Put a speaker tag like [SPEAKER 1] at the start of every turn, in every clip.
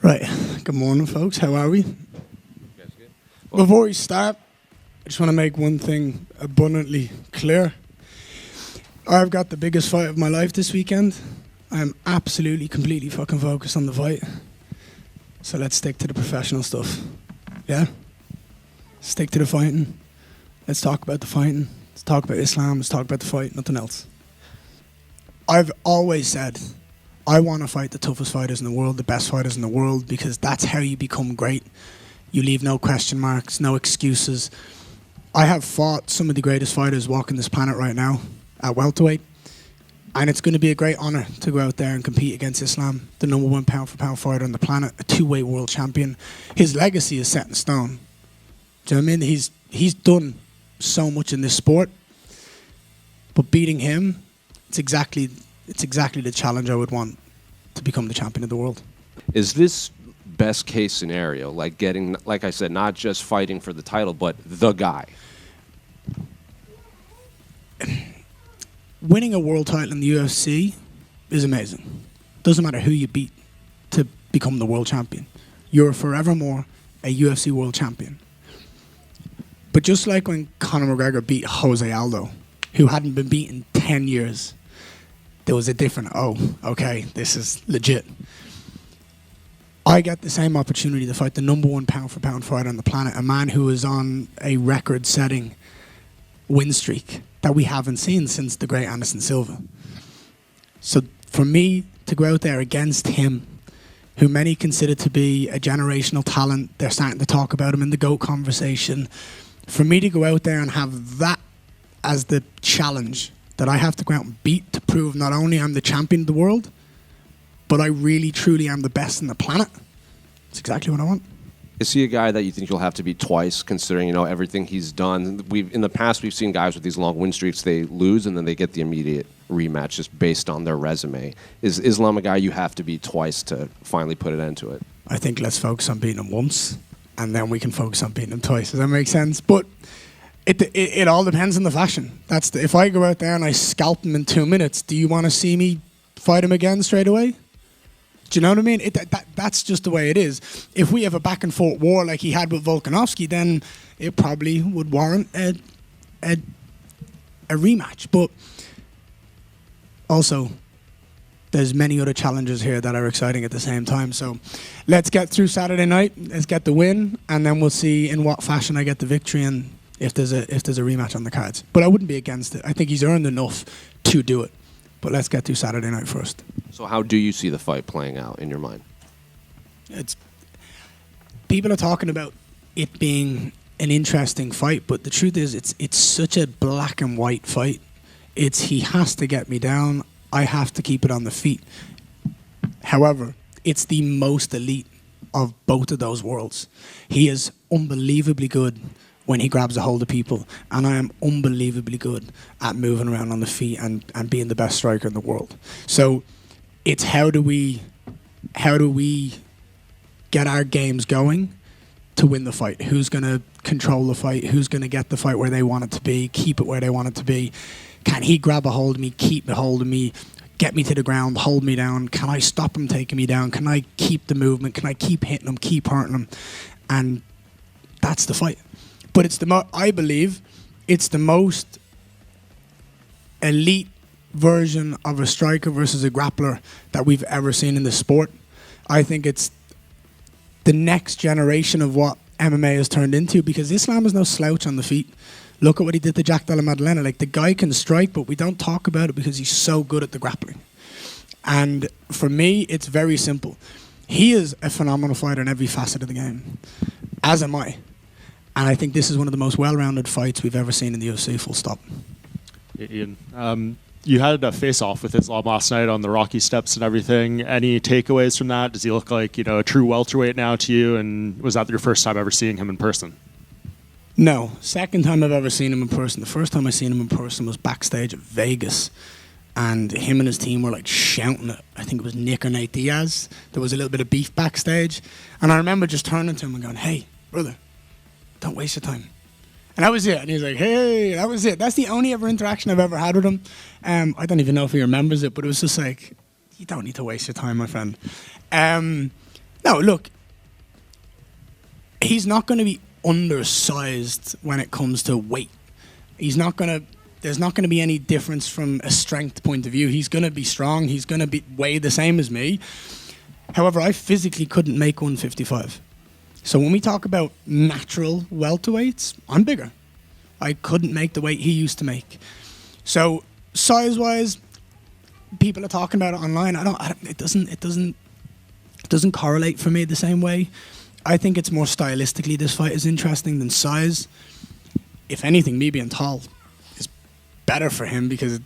[SPEAKER 1] Right. Good morning, folks. How are we? Before we start, I just want to make one thing abundantly clear. I've got the biggest fight of my life this weekend. I'm absolutely, completely fucking focused on the fight. So let's stick to the professional stuff. Yeah? Stick to the fighting. Let's talk about the fighting. Let's talk about Islam. Let's talk about the fight. Nothing else. I've always said I want to fight the toughest fighters in the world, the best fighters in the world, because that's how you become great. You leave no question marks, no excuses. I have fought some of the greatest fighters walking this planet right now at welterweight, and it's going to be a great honor to go out there and compete against Islam, the number one pound-for-pound fighter on the planet, a two-weight world champion. His legacy is set in stone. Do you know what I mean? He's done so much in this sport, but beating him, it's exactly the challenge I would want to become the champion of the world.
[SPEAKER 2] Is this best case scenario, like getting, like I said, not just fighting for the title, but the guy?
[SPEAKER 1] Winning a world title in the UFC is amazing. Doesn't matter who you beat to become the world champion. You're forevermore a UFC world champion. But just like when Conor McGregor beat Jose Aldo, who hadn't been beaten 10 years, there was a different, okay, this is legit. I get the same opportunity to fight the number one pound-for-pound fighter on the planet, a man who is on a record-setting win streak that we haven't seen since the great Anderson Silva. So for me to go out there against him, who many consider to be a generational talent, they're starting to talk about him in the GOAT conversation, for me to go out there and have that as the challenge that I have to go out and beat to prove not only I'm the champion of the world, but I really, truly am the best on the planet. It's exactly what I want.
[SPEAKER 2] Is he a guy that you think you'll have to beat twice, considering everything he's done? In the past, we've seen guys with these long win streaks, they lose and then they get the immediate rematch just based on their resume. Is Islam a guy you have to beat twice to finally put an end to it?
[SPEAKER 1] I think let's focus on beating him once, and then we can focus on beating him twice. Does that make sense? But it all depends on the fashion. If I go out there and I scalp him in 2 minutes, do you want to see me fight him again straight away? Do you know what I mean? That's just the way it is. If we have a back and forth war like he had with Volkanovski, then it probably would warrant a rematch. But also, there's many other challenges here that are exciting at the same time. So let's get through Saturday night. Let's get the win, and then we'll see in what fashion I get the victory and if there's a rematch on the cards. But I wouldn't be against it. I think he's earned enough to do it. But let's get through Saturday night first.
[SPEAKER 2] So how do you see the fight playing out in your mind?
[SPEAKER 1] People are talking about it being an interesting fight, but the truth is it's such a black and white fight. He has to get me down. I have to keep it on the feet. However, it's the most elite of both of those worlds. He is unbelievably good when he grabs a hold of people, and I am unbelievably good at moving around on the feet and being the best striker in the world. So it's how do we get our games going to win the fight? Who's going to control the fight? Who's going to get the fight where they want it to be, keep it where they want it to be? Can he grab a hold of me, keep a hold of me, get me to the ground, hold me down? Can I stop him taking me down? Can I keep the movement? Can I keep hitting him, keep hurting him? And that's the fight. But I believe it's the most elite version of a striker versus a grappler that we've ever seen in the sport. I think it's the next generation of what MMA has turned into, because Islam is no slouch on the feet. Look at what he did to Jack Della Maddalena. Like, the guy can strike, but we don't talk about it because he's so good at the grappling. And for me, it's very simple. He is a phenomenal fighter in every facet of the game, as am I. And I think this is one of the most well-rounded fights we've ever seen in the UFC, full stop.
[SPEAKER 3] Ian, you had a face-off with Islam last night on the Rocky steps and everything. Any takeaways from that? Does he look like a true welterweight now to you? And was that your first time ever seeing him in person?
[SPEAKER 1] No. Second time I've ever seen him in person. The first time I seen him in person was backstage at Vegas. And him and his team were like shouting at, I think it was Nick or Nate Diaz. There was a little bit of beef backstage. And I remember just turning to him and going, "Hey, brother, don't waste your time." And that was it. And he was like, "Hey," that was it. That's the only ever interaction I've ever had with him. I don't even know if he remembers it, but it was just like, you don't need to waste your time, my friend. No, look, he's not going to be undersized when it comes to weight. There's not going to be any difference from a strength point of view. He's going to be strong. He's going to weigh the same as me. However, I physically couldn't make 155. So when we talk about natural welterweights, I'm bigger. I couldn't make the weight he used to make. So size-wise, people are talking about it online. It doesn't correlate for me the same way. I think it's more stylistically this fight is interesting than size. If anything, me being tall is better for him because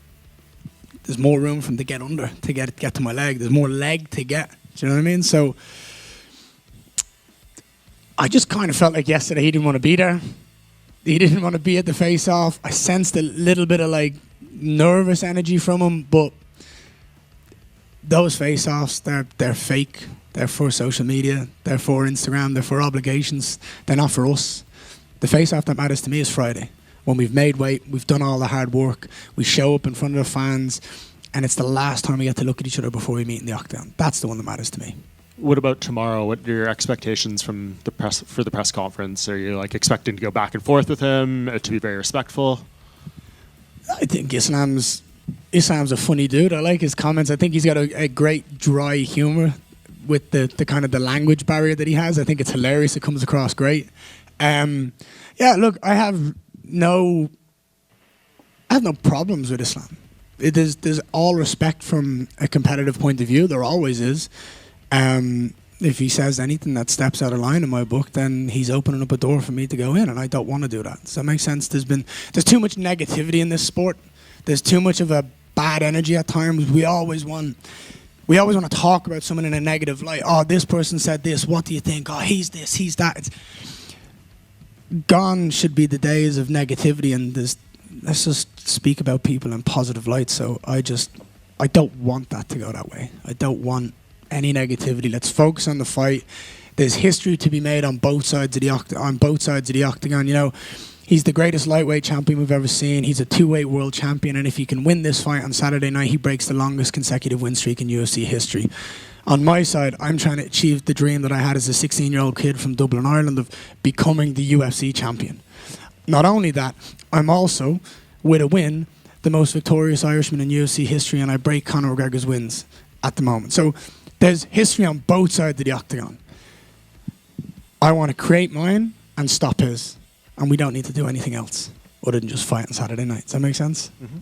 [SPEAKER 1] there's more room for him to get under, to get to my leg. There's more leg to get. Do you know what I mean? So I just kind of felt like yesterday he didn't want to be there. He didn't want to be at the face-off. I sensed a little bit of like nervous energy from him, but those face-offs, they're fake. They're for social media. They're for Instagram. They're for obligations. They're not for us. The face-off that matters to me is Friday, when we've made weight, we've done all the hard work, we show up in front of the fans, and it's the last time we get to look at each other before we meet in the octagon. That's the one that matters to me.
[SPEAKER 3] What about tomorrow? What are your expectations from the press conference? Are you like expecting to go back and forth with him, to be very respectful?
[SPEAKER 1] I think Islam's a funny dude. I like his comments. I think he's got a great dry humor with the kind of the language barrier that he has. I think it's hilarious. It comes across great. Yeah, look, I have no problems with Islam. There's all respect from a competitive point of view. There always is. If he says anything that steps out of line in my book, then he's opening up a door for me to go in, and I don't want to do that. Does that make sense? There's too much negativity in this sport. There's too much of a bad energy at times. We always want to talk about someone in a negative light. Oh, this person said this. What do you think? Oh, he's this, he's that. Gone should be the days of negativity, and let's just speak about people in positive light. So I don't want that to go that way. I don't want any negativity. Let's focus on the fight. There's history to be made on both sides of the octagon. You know, he's the greatest lightweight champion we've ever seen. He's a two-weight world champion, and if he can win this fight on Saturday night, he breaks the longest consecutive win streak in UFC history. On my side, I'm trying to achieve the dream that I had as a 16-year-old kid from Dublin, Ireland, of becoming the UFC champion. Not only that, I'm also, with a win, the most victorious Irishman in UFC history, and I break Conor McGregor's wins at the moment. So there's history on both sides of the octagon. I want to create mine and stop his, and we don't need to do anything else other than just fight on Saturday night. Does that make sense?
[SPEAKER 3] Mm-hmm.